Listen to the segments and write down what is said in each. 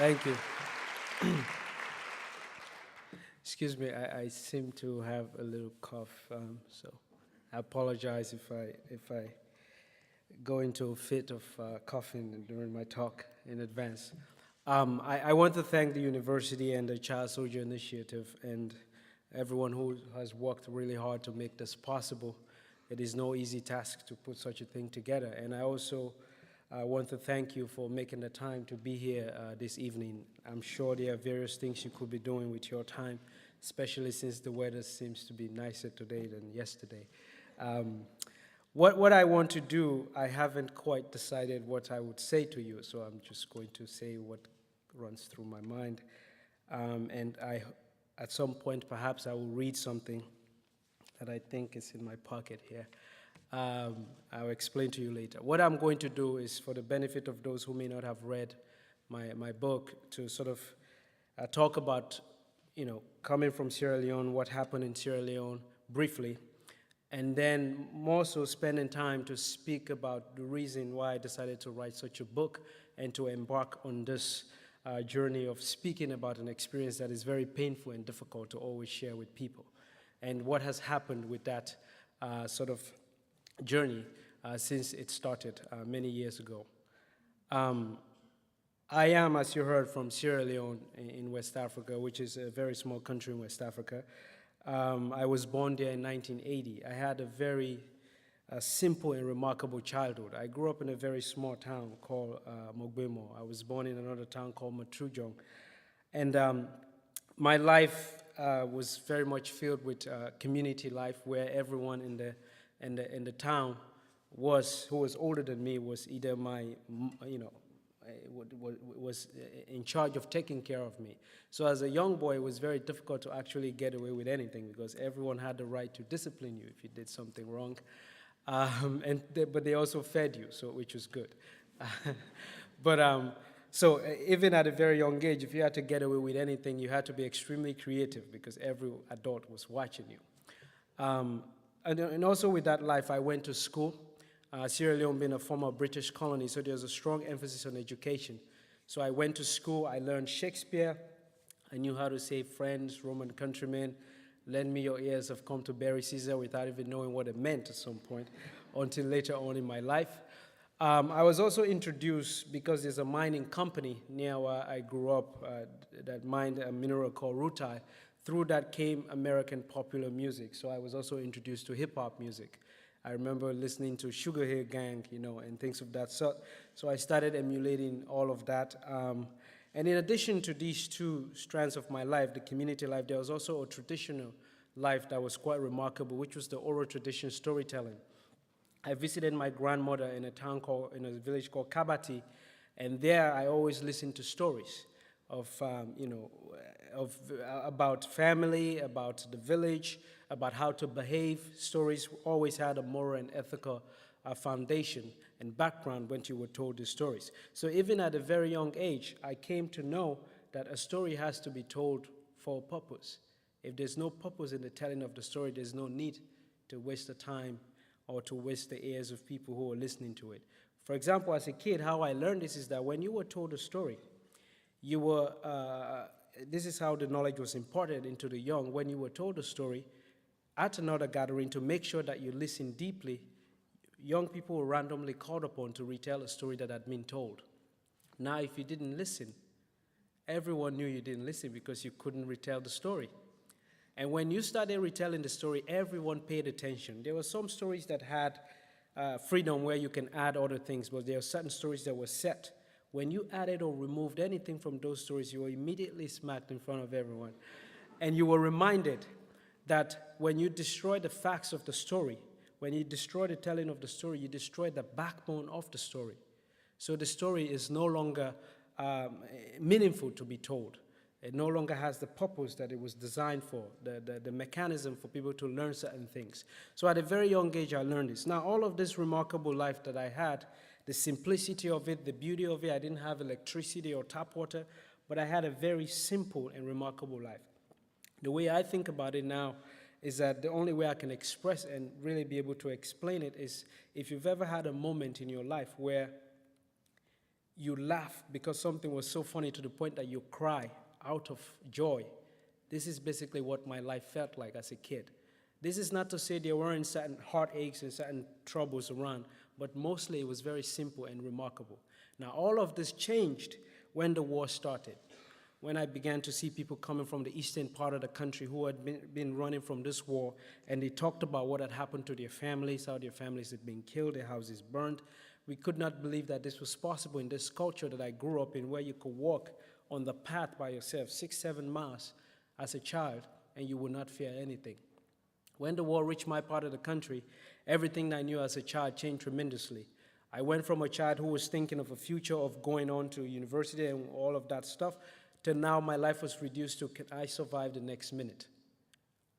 Thank you. Excuse me, I seem to have a little cough, so I apologize if I go into a fit of coughing during my talk in advance. I want to thank the university and the Child Soldier Initiative and everyone who has worked really hard to make this possible. It is no easy task to put such a thing together. And I also want to thank you for making the time to be here this evening. I'm sure there are various things you could be doing with your time, especially since the weather seems to be nicer today than yesterday. What I want to do, I haven't quite decided what I would say to you, so I'm just going to say what runs through my mind. At some point, perhaps I will read something that I think is in my pocket here. I'll explain to you later. What I'm going to do is, for the benefit of those who may not have read my book, to sort of talk about, coming from Sierra Leone, what happened in Sierra Leone briefly, and then more so spending time to speak about the reason why I decided to write such a book and to embark on this journey of speaking about an experience that is very painful and difficult to always share with people, and what has happened with that sort of journey since it started many years ago. I am, as you heard, from Sierra Leone in West Africa, which is a very small country in West Africa. I was born there in 1980. I had a very simple and remarkable childhood. I grew up in a very small town called Mogbemo. I was born in another town called Matrujong. And my life was very much filled with community life, where everyone in the town who was older than me was either was in charge of taking care of me. So as a young boy, it was very difficult to actually get away with anything, because everyone had the right to discipline you if you did something wrong. But they also fed you, which was good. So even at a very young age, if you had to get away with anything, you had to be extremely creative, because every adult was watching you. And also with that life, I went to school. Sierra Leone being a former British colony, so there's a strong emphasis on education. So I went to school, I learned Shakespeare, I knew how to say friends, Roman countrymen, lend me your ears, have come to bury Caesar, without even knowing what it meant at some point, until later on in my life. I was also introduced, because there's a mining company near where I grew up that mined a mineral called rutile. Through that came American popular music, so I was also introduced to hip-hop music. I remember listening to Sugar Hill Gang, and things of that sort. So I started emulating all of that. And in addition to these two strands of my life, the community life, there was also a traditional life that was quite remarkable, which was the oral tradition storytelling. I visited my grandmother in a village called Kabati, and there I always listened to stories about family, about the village, about how to behave. Stories always had a moral and ethical foundation and background when you were told the stories. So even at a very young age, I came to know that a story has to be told for a purpose. If there's no purpose in the telling of the story, there's no need to waste the time or to waste the ears of people who are listening to it. For example, as a kid, how I learned this is that when you were told a story, this is how the knowledge was imparted into the young. When you were told a story at another gathering, to make sure that you listen deeply, young people were randomly called upon to retell a story that had been told. Now, if you didn't listen, everyone knew you didn't listen, because you couldn't retell the story. And when you started retelling the story, everyone paid attention. There were some stories that had freedom where you can add other things, but there are certain stories that were set. When you added or removed anything from those stories, you were immediately smacked in front of everyone. And you were reminded that when you destroy the facts of the story, when you destroy the telling of the story, you destroy the backbone of the story. So the story is no longer meaningful to be told. It no longer has the purpose that it was designed for, the mechanism for people to learn certain things. So at a very young age, I learned this. Now, all of this remarkable life that I had, the simplicity of it, the beauty of it, I didn't have electricity or tap water, but I had a very simple and remarkable life. The way I think about it now is that the only way I can express and really be able to explain it is if you've ever had a moment in your life where you laugh because something was so funny to the point that you cry out of joy. This is basically what my life felt like as a kid. This is not to say there weren't certain heartaches and certain troubles around, but mostly it was very simple and remarkable. Now, all of this changed when the war started, when I began to see people coming from the eastern part of the country who had been running from this war, and they talked about what had happened to their families, how their families had been killed, their houses burned. We could not believe that this was possible in this culture that I grew up in, where you could walk on the path by yourself 6, 7 miles as a child, and you would not fear anything. When the war reached my part of the country, everything I knew as a child changed tremendously. I went from a child who was thinking of a future of going on to university and all of that stuff, to now my life was reduced to, can I survive the next minute?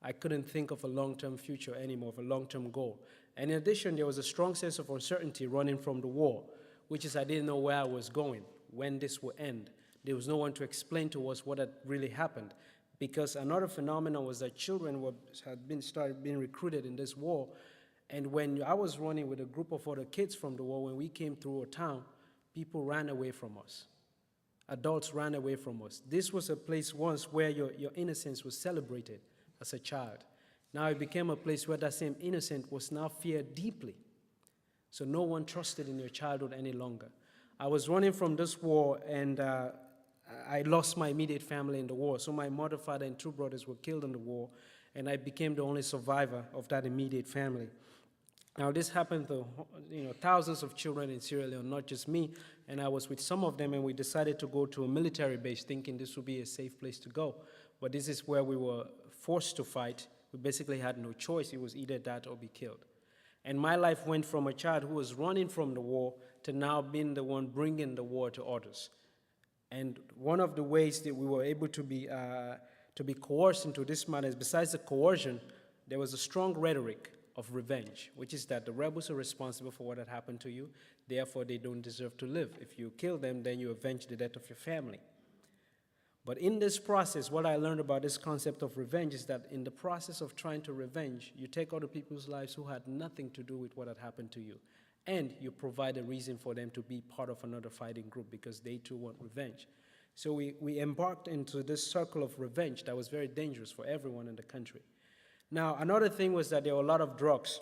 I couldn't think of a long-term future anymore, of a long-term goal. And in addition, there was a strong sense of uncertainty running from the war, which is I didn't know where I was going, when this would end. There was no one to explain to us what had really happened, because another phenomenon was that children started being recruited in this war. And when I was running with a group of other kids from the war, when we came through a town, people ran away from us. Adults ran away from us. This was a place once where your innocence was celebrated as a child. Now it became a place where that same innocence was now feared deeply. So no one trusted in your childhood any longer. I was running from this war, and I lost my immediate family in the war. So my mother, father, and 2 brothers were killed in the war, and I became the only survivor of that immediate family. Now, this happened to thousands of children in Sierra Leone, not just me, and I was with some of them, and we decided to go to a military base thinking this would be a safe place to go. But this is where we were forced to fight. We basically had no choice. It was either that or be killed. And my life went from a child who was running from the war to now being the one bringing the war to others. And one of the ways that we were able to be coerced into this matter is, besides the coercion, there was a strong rhetoric of revenge, which is that the rebels are responsible for what had happened to you, therefore they don't deserve to live. If you kill them, then you avenge the death of your family. But in this process, what I learned about this concept of revenge is that in the process of trying to revenge, you take other people's lives who had nothing to do with what had happened to you, and you provide a reason for them to be part of another fighting group because they too want revenge. So we embarked into this circle of revenge that was very dangerous for everyone in the country. Now, another thing was that there were a lot of drugs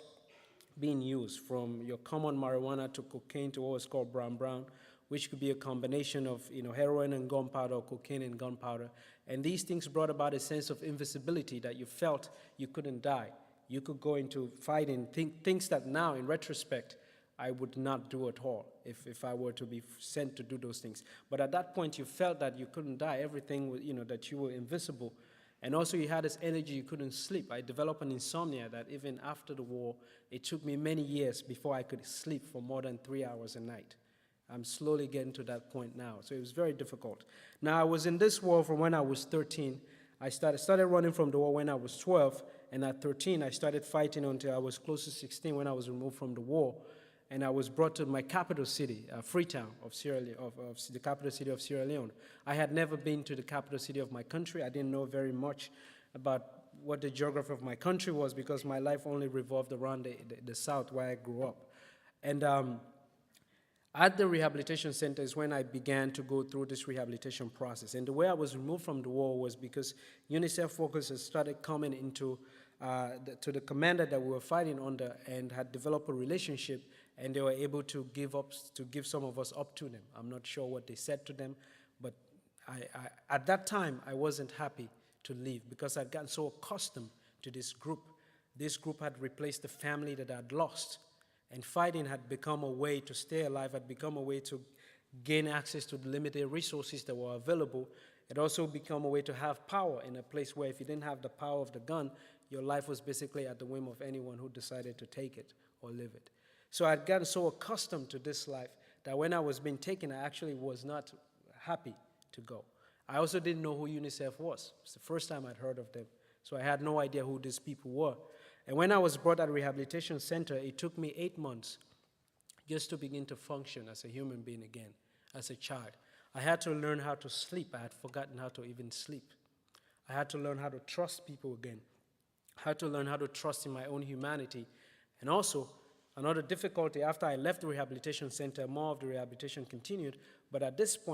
being used, from your common marijuana to cocaine to what was called brown, which could be a combination of heroin and gunpowder, or cocaine and gunpowder. And these things brought about a sense of invisibility, that you felt you couldn't die. You could go into fighting, things that now, in retrospect, I would not do at all if I were to be sent to do those things. But at that point, you felt that you couldn't die. Everything was, that you were invisible. And also you had this energy, you couldn't sleep. I developed an insomnia that even after the war, it took me many years before I could sleep for more than 3 hours a night. I'm slowly getting to that point now, so it was very difficult. Now, I was in this war from when I was 13. I started running from the war when I was 12, and at 13, I started fighting until I was close to 16 when I was removed from the war. And I was brought to my capital city, Freetown, of the capital city of Sierra Leone. I had never been to the capital city of my country. I didn't know very much about what the geography of my country was, because my life only revolved around the south where I grew up. And at the rehabilitation center is when I began to go through this rehabilitation process. And the way I was removed from the war was because UNICEF workers started coming into to the commander that we were fighting under, and had developed a relationship, and they were able to give some of us up to them. I'm not sure what they said to them, but at that time, I wasn't happy to leave, because I'd gotten so accustomed to this group. This group had replaced the family that I'd lost, and fighting had become a way to stay alive, had become a way to gain access to the limited resources that were available. It also became a way to have power in a place where if you didn't have the power of the gun, your life was basically at the whim of anyone who decided to take it or live it. So I'd gotten so accustomed to this life that when I was being taken, I actually was not happy to go. I also didn't know who UNICEF was. It's the first time I'd heard of them. So I had no idea who these people were. And when I was brought at a rehabilitation center, it took me 8 months just to begin to function as a human being again, as a child. I had to learn how to sleep. I had forgotten how to even sleep. I had to learn how to trust people again. I had to learn how to trust in my own humanity. And also, another difficulty, after I left the rehabilitation center, more of the rehabilitation continued, But at this point,